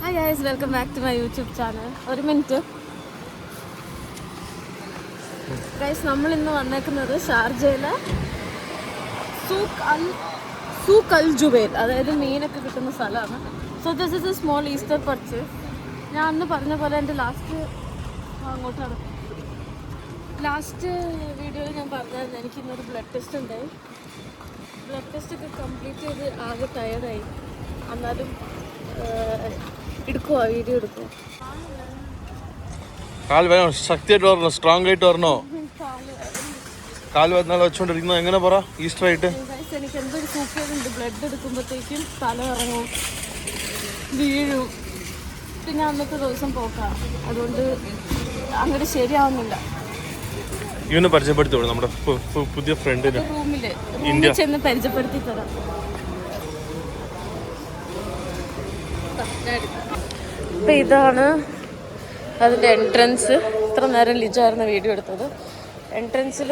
Hi guys, welcome back to my YouTube channel. ഒരു minute guys, നമ്മൾ ഇന്ന് വന്നേക്കുന്നത് ഷാർജയിലെ സൂക്ക് അൽ ജുബൈൽ, അതായത് മീനൊക്കെ കിട്ടുന്ന സ്ഥലമാണ്. So this is A small Easter purchase. ഞാൻ അന്ന് പറഞ്ഞ പോലെ എൻ്റെ ലാസ്റ്റ് വീഡിയോയിൽ ഞാൻ പറഞ്ഞായിരുന്നു എനിക്കിന്നൊരു ബ്ലഡ് ടെസ്റ്റ് ഉണ്ടായി. ബ്ലഡ് ടെസ്റ്റ് ഒക്കെ കംപ്ലീറ്റ് ചെയ്ത് ആകെ ടയർഡായി. എന്നാലും എടുക്കുവാ, വീഡിയോ എടുക്കുവാ. കാൽ വേണം, ശക്തിയായിട്ട് വരണോ, സ്ട്രോങ് ആയിട്ട് വരണോ? കാൽ വേദന വെച്ചോണ്ടിരിക്കുന്നത് എങ്ങനെ പറ ഈസ്റ്റർ ആയിട്ട്? എനിക്ക് എന്തൊരു സൂക്കേടുണ്ട്, ബ്ലഡ് എടുക്കുമ്പോഴത്തേക്കും തല ഇറങ്ങും, വീഴും. പിന്നെ അന്നത്തെ ദിവസം പോക്കാം, അതുകൊണ്ട് അങ്ങോട്ട് ശരിയാവുന്നില്ല. ഇവനെ പരിചയപ്പെടുത്തി നമ്മുടെ പുതിയ ഫ്രണ്ടിന് റൂമിൽ ചെന്ന് പരിചയപ്പെടുത്തി തരാം. അപ്പം ഇതാണ് അതിൻ്റെ എൻട്രൻസ്. ഇത്ര നേരം ലിജായിരുന്നു വീഡിയോ എടുത്തത്. എൻട്രൻസിൽ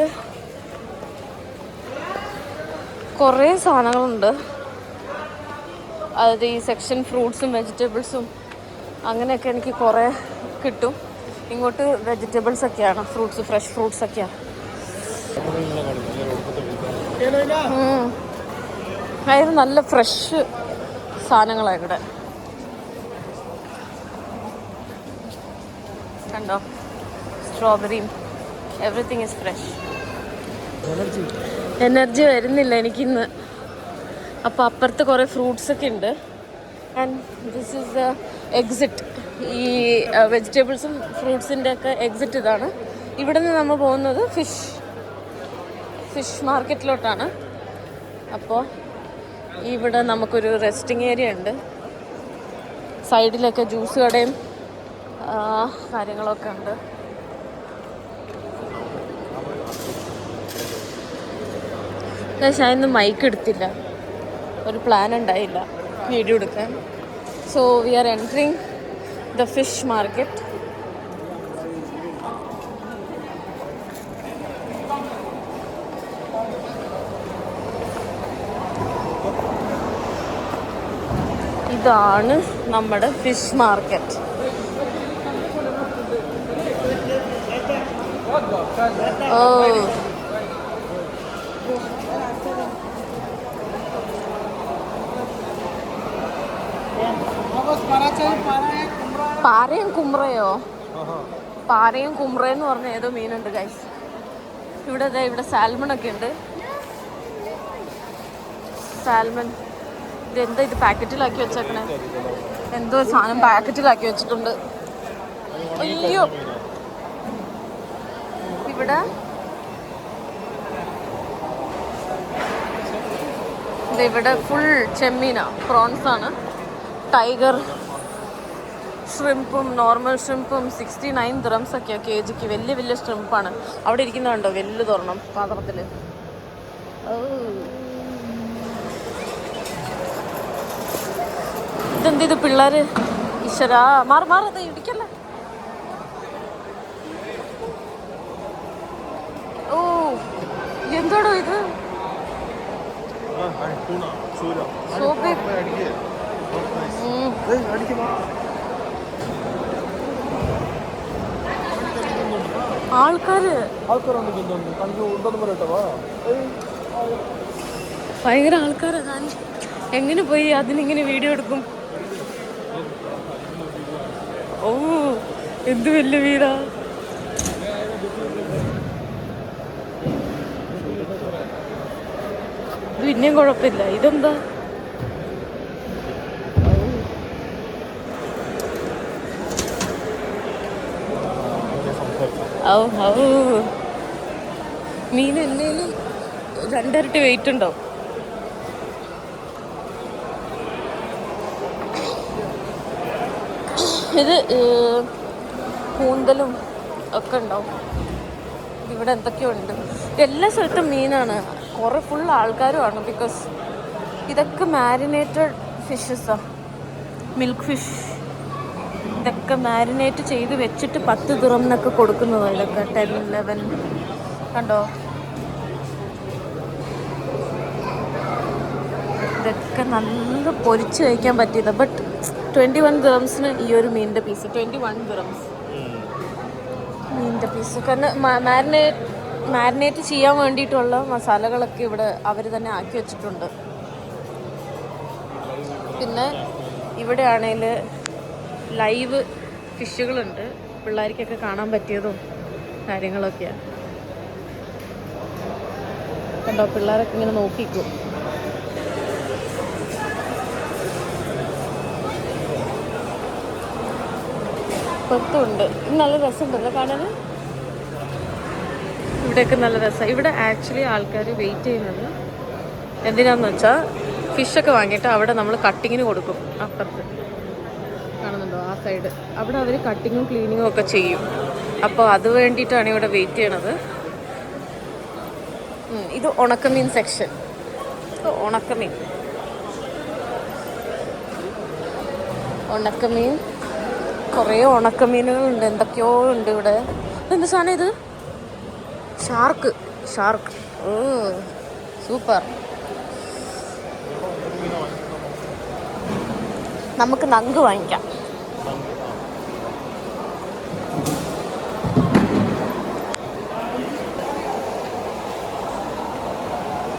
കുറേ സാധനങ്ങളുണ്ട്. അതായത് ഈ സെക്ഷൻ ഫ്രൂട്ട്സും വെജിറ്റബിൾസും അങ്ങനെയൊക്കെ എനിക്ക് കുറേ കിട്ടും. ഇങ്ങോട്ട് വെജിറ്റബിൾസൊക്കെയാണ്, ഫ്രൂട്ട്സ്, ഫ്രഷ് ഫ്രൂട്ട്സൊക്കെയാണ്. അതായത് നല്ല ഫ്രഷ് സാധനങ്ങളാണ് ഇവിടെ. കണ്ടോ, സ്ട്രോബെറിയും എവറിത്തിങ് ഈസ് ഫ്രഷ്. എനർജി വരുന്നില്ല എനിക്കിന്ന്. അപ്പോൾ അപ്പുറത്ത് കുറേ ഫ്രൂട്ട്സൊക്കെ ഉണ്ട്. And this is the exit. ഈ വെജിറ്റബിൾസും ഫ്രൂട്ട്സിൻ്റെ ഒക്കെ എക്സിറ്റ് ഇതാണ്. ഇവിടെ നിന്ന് നമ്മൾ പോകുന്നത് ഫിഷ് മാർക്കറ്റിലോട്ടാണ്. അപ്പോൾ ഇവിടെ നമുക്കൊരു റെസ്റ്റിംഗ് ഏരിയ ഉണ്ട്. സൈഡിലൊക്കെ ജ്യൂസ് കടയും കാര്യങ്ങളൊക്കെ ഉണ്ട്. പക്ഷേ ഇന്ന് മൈക്ക് എടുത്തില്ല, ഒരു പ്ലാൻ ഉണ്ടായില്ല വീഡിയോ എടുക്കാൻ. So we R entering the fish market. ഇതാണ് നമ്മുടെ ഫിഷ് മാർക്കറ്റ്. ഓ, പാരയും കുമ്രയോ? പാരയും കുമ്രയെന്ന് പറഞ്ഞ ഏതോ മീനുണ്ട് ഗൈസ്. ഇവിടെ സാൽമൺ ഒക്കെ ഉണ്ട്. സാൽമൺ. ഇതെന്താ ഇത് പാക്കറ്റിലാക്കി വെച്ചേക്കണേ? എന്തോ സാധനം പാക്കറ്റിലാക്കി വെച്ചിട്ടുണ്ട്. അയ്യോ, ഇവിടെ ഫുൾ ചെമ്മീനാ, പ്രോൺസ് ആണ്. ടൈഗർ ഷ്രിമ്പും നോർമൽ ഷ്രിമ്പും 69 dirhams ഒക്കെയാണ് kg. വലിയ വലിയ ഷ്രിമ്പാണ്. അവിടെ ഇരിക്കുന്നതുണ്ടോ, വലിയ തുറണം പാത്രത്തിൽ. ഇതെന്ത് പിള്ളേർ? ഈശ്വരാ, മാറത് ഇടിക്കല്ല. ഓ, എന്തോടോ ഇത്? ഭയങ്കര ആൾക്കാരാ. ഞാൻ എങ്ങനെ പോയി അതിനിങ്ങനെ വീഡിയോ എടുക്കും? ഓ, എന്ത് വലിയ വീടാ. പിന്നെയും കുഴപ്പമില്ല. ഇതെന്താ? മീൻ എന്നേലും 2 ഇരട്ടി വെയിറ്റ് ഉണ്ടാവും. ഇത് കൂന്തലും ഒക്കെ ഉണ്ടാവും. ഇവിടെ എന്തൊക്കെയോ ഉണ്ട്. എല്ലാ സ്ഥലത്തും മീനാണ്. കുറേ ഫുൾ ആൾക്കാരുമാണ്. ബിക്കോസ് ഇതൊക്കെ മാരിനേറ്റഡ് ഫിഷസാണ്. മിൽക്ക് ഫിഷ് ഇതൊക്കെ മാരിനേറ്റ് ചെയ്ത് വെച്ചിട്ട് 10 dirham എന്നൊക്കെ കൊടുക്കുന്നതാണ്. ഇതൊക്കെ 10, 11. കണ്ടോ, ഇതൊക്കെ നല്ല പൊരിച്ച് കഴിക്കാൻ പറ്റിയത്. ബട്ട് 21 ദിറംസിന് ഈ ഒരു മീനിൻ്റെ പീസ്. 21 ദിറംസ് മീനിൻ്റെ പീസ്. കാരണം മാരിനേറ്റ് ചെയ്യാൻ വേണ്ടിയിട്ടുള്ള മസാലകളൊക്കെ ഇവിടെ അവർ തന്നെ ആക്കി വെച്ചിട്ടുണ്ട്. പിന്നെ ഇവിടെ ആണെങ്കിൽ ലൈവ് ഫിഷുകളുണ്ട്, പിള്ളേർക്കൊക്കെ കാണാൻ പറ്റിയതും കാര്യങ്ങളൊക്കെയാണ്. കണ്ടോ, പിള്ളേരൊക്കെ ഇങ്ങനെ നോക്കിക്കും. പുറത്തുണ്ട്. നല്ല രസമുണ്ടല്ലോ കാണാൻ. ഇവിടെയൊക്കെ നല്ല രസമാണ്. ഇവിടെ ആക്ച്വലി ആൾക്കാർ വെയിറ്റ് ചെയ്യുന്നത് എന്തിനാന്ന് വെച്ചാൽ ഫിഷൊക്കെ വാങ്ങിയിട്ട് അവിടെ നമ്മൾ കട്ടിങ്ങിന് കൊടുക്കും. അപ്പുറത്ത് കാണുന്നുണ്ടോ ആ സൈഡ്, അവിടെ അവർ കട്ടിങ്ങും ക്ലീനിങ്ങും ഒക്കെ ചെയ്യും. അപ്പോൾ അത് വേണ്ടിയിട്ടാണ് ഇവിടെ വെയിറ്റ് ചെയ്യണത്. ഇത് ഉണക്കമീൻ സെക്ഷൻ. ഉണക്കമീൻ കുറേ ഉണക്കമീനുകളുണ്ട്, എന്തൊക്കെയോ ഉണ്ട് ഇവിടെ. എന്ത് സാധനം ഇത്? ഷാർക്ക്. ഓ സൂപ്പർ. നമുക്ക് നങ്ക് വാങ്ങിക്കാം.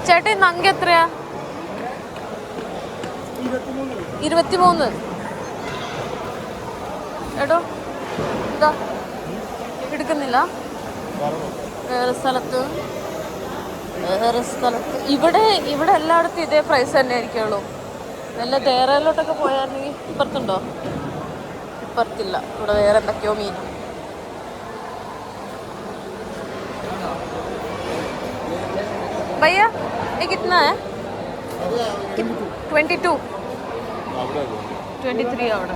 ചേട്ടാ നങ്ക് എത്രയാ? 23. എടോ ഇതാ എടുക്കുന്നില്ല. വേറെ സ്ഥലത്ത് ഇവിടെ എല്ലായിടത്തും ഇതേ പ്രൈസ് തന്നെ ആയിരിക്കുള്ളൂ. നല്ല തേരയിലോട്ടൊക്കെ പോയായിരുന്നെങ്കിൽ. ഇപ്പുറത്തുണ്ടോ? ഇപ്പുറത്തില്ല. ഇവിടെ വേറെ എന്തൊക്കെയോ മീൻ. भैया ये कितना है? 22. 23 അവിടെ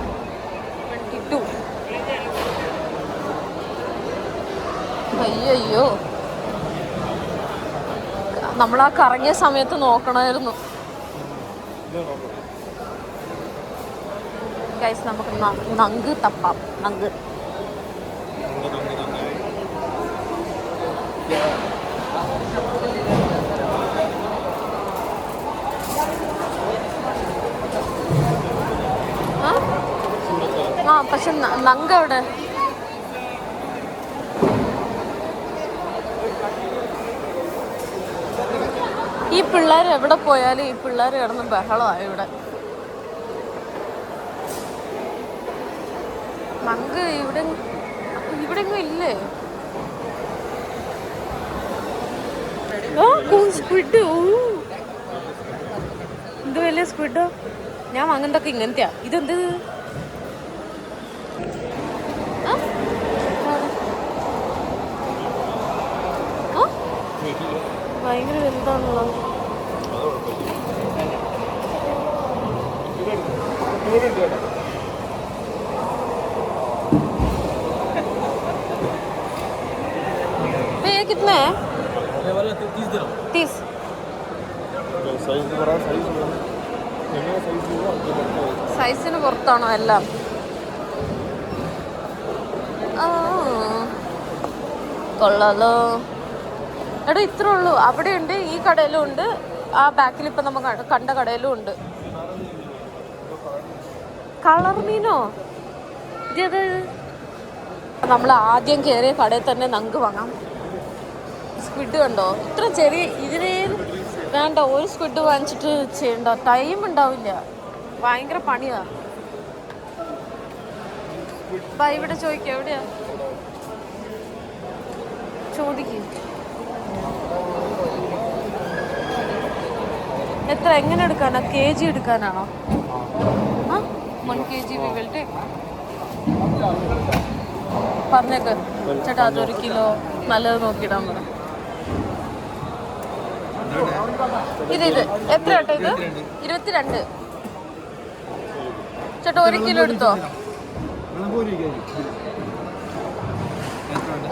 22. അയ്യോ, നമ്മളാ കറങ്ങിയ സമയത്ത് നോക്കണമായിരുന്നു. ഗൈസ് നമുക്ക് നങ്ക് തപ്പാം. നങ്ക് പക്ഷെ നങ്ക് എവിടെ? ഈ പിള്ളേർ എവിടെ പോയാലും ഈ പിള്ളേർ കിടന്ന് ബഹളമാണ് ഇവിടെ. നങ്ക് ഇവിടെങ്ങും ഇല്ലേ? സ്ക്വിഡ്. ഇത് വലിയ സ്ക്വിഡോ? ഞാൻ വാങ്ങുന്നതൊക്കെ ഇങ്ങനത്തെയാ. ഇതെന്ത്? ഭയങ്കര വലുതാണല്ലോ. कितना है? 30. സൈസിന് പുറത്താണോ എല്ലാം? കൊള്ളാലോ. എടാ ഇത്രേ ഉള്ളൂ. അവിടെ ഉണ്ട്, ഈ കടയിലും ഉണ്ട്, ആ ബാക്കിൽ ഇപ്പം നമ്മൾ കണ്ട കടയിലും ഉണ്ട്. കളർ മീനോ? ഇത് നമ്മൾ ആദ്യം കയറിയ കടയിൽ തന്നെ നങ്ക് വാങ്ങാം. സ്ക്വിഡ് കണ്ടോ? ഇത്ര ചെറിയ ഇതിനെ വേണ്ട. ഒരു സ്ക്വിഡ് വാങ്ങിച്ചിട്ട് ചെയ്യണ്ട, ടൈം ഉണ്ടാവില്ല, ഭയങ്കര പണിയാ. ഇവിടെ ചോദിക്കാം. എവിടെയാ ചോദിക്കും. എത്ര? എങ്ങനെ എടുക്കാനാ? kg എടുക്കാനാണോ? 1 kg we will take. പറഞ്ഞേക്ക് ചേട്ടാ, അതൊരു കിലോ നല്ലത് നോക്കിയിടാൻ പറ. ഇത് എത്ര ചേട്ടാ? ഇത് 22. ചേട്ടാ 1 കിലോ എടുത്തോ.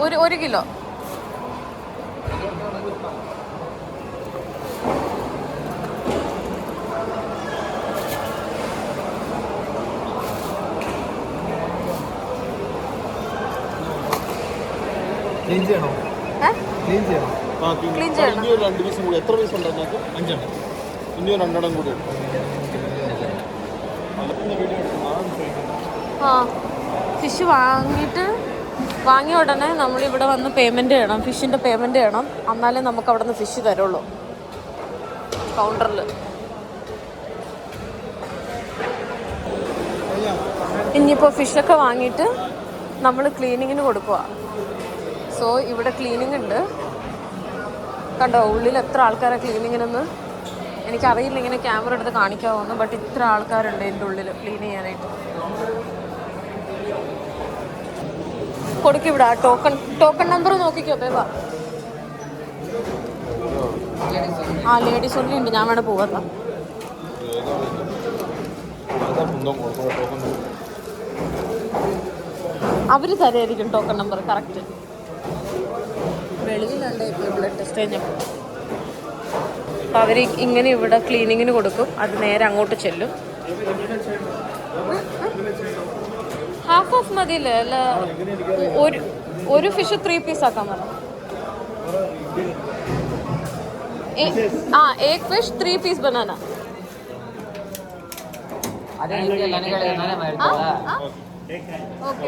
1 കിലോ. ക്ലീൻ ചെയ്യണം. രണ്ട് പീസും കൂടി. എത്ര പീസ് ഉണ്ടായിരുന്നു? 5 ഇനി 2 കൂടി. ആ ഫിഷ് വാങ്ങിയ ഉടനെ നമ്മളിവിടെ വന്ന് പേയ്മെൻറ്റ് ചെയ്യണം, ഫിഷിൻ്റെ പേയ്മെൻറ്റ് ചെയ്യണം. എന്നാലേ നമുക്ക് അവിടെ നിന്ന് ഫിഷ് തരുള്ളൂ കൗണ്ടറിൽ. ഇനിയിപ്പോൾ ഫിഷൊക്കെ വാങ്ങിയിട്ട് നമ്മൾ ക്ലീനിങ്ങിന് കൊടുക്കുക. സോ ഇവിടെ ക്ലീനിങ് ഉണ്ട്, കണ്ടോ ഉള്ളിൽ എത്ര ആൾക്കാരാണ് ക്ലീനിങ്ങിനെന്ന് എനിക്കറിയില്ല, ഇങ്ങനെ ക്യാമറ എടുത്ത് കാണിക്കാവുന്നു. ബട്ട് ഇത്ര ആൾക്കാരുണ്ട് എൻ്റെ ഉള്ളിൽ ക്ലീൻ ചെയ്യാനായിട്ട്. കൊടുക്കിവിടെ ടോക്കൺ നമ്പർ നോക്കിക്കോ ബേബാ. ആ ലേഡീസ് ഒന്നും ഉണ്ട്, ഞാൻ വേണം പോവാത്ത. അവർ തരായിരിക്കും ടോക്കൺ നമ്പർ കറക്റ്റ്. വെളിയിലല്ലേ ഇപ്പോൾ ബ്ലഡ് ടെസ്റ്റ് കഴിഞ്ഞപ്പോൾ. അപ്പോൾ അവർ ഇങ്ങനെ ഇവിടെ ക്ലീനിങ്ങിന് കൊടുക്കും, അത് നേരെ അങ്ങോട്ട് ചെല്ലും. ഹാഫ് ഓഫ് മതിയില്ലേ? അല്ല ഒരു ഫിഷ് 3 പീസ് ആക്കാൻ പറഞ്ഞു. एक फिश 3 पीस बनाना. ओके